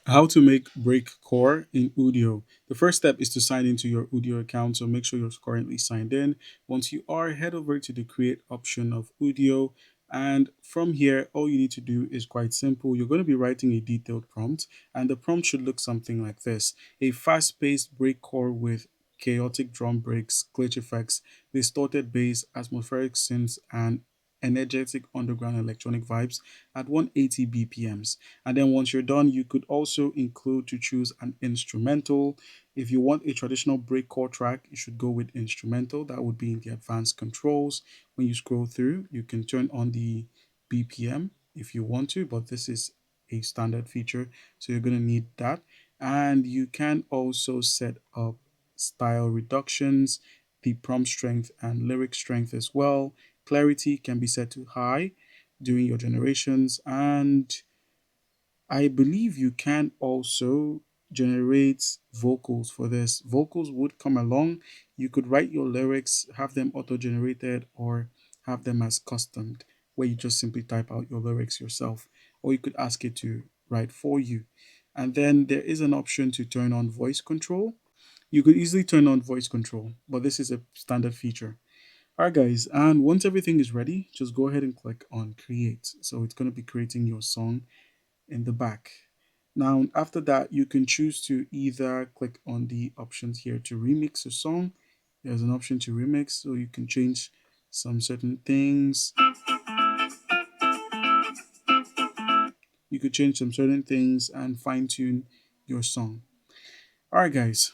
How to make Breakcore in Udio. The first step is to sign into your Udio account, so make sure you're currently signed in. Once you are, head over to the create option of Udio. And from here, all you need to do is quite simple. You're going to be writing a detailed prompt, and the prompt should look something like this: a fast paced breakcore with chaotic drum breaks, glitch effects, distorted bass, atmospheric synths, and energetic underground electronic vibes at 180 BPMs. And then once you're done, you could also include to choose an instrumental. If you want a traditional breakcore track, you should go with instrumental. That would be in the advanced controls. When you scroll through, you can turn on the BPM if you want to, but this is a standard feature, so you're going to need that. And you can also set up style reductions, the prompt strength and lyric strength as well. Clarity can be set to high during your generations, and I believe you can also generate vocals for this. Vocals would come along. You could write your lyrics, have them auto generated, or have them as customed, where you just simply type out your lyrics yourself, or you could ask it to write for you. And then there is an option to turn on voice control. You could easily turn on voice control, but this is a standard feature. All right, guys, and once everything is ready, just go ahead and click on create. So it's going to be creating your song in the back. Now, after that, you can choose to either click on the options here to remix a song. There's an option to remix, so you can change some certain things. You could change some certain things and fine tune your song. All right, guys.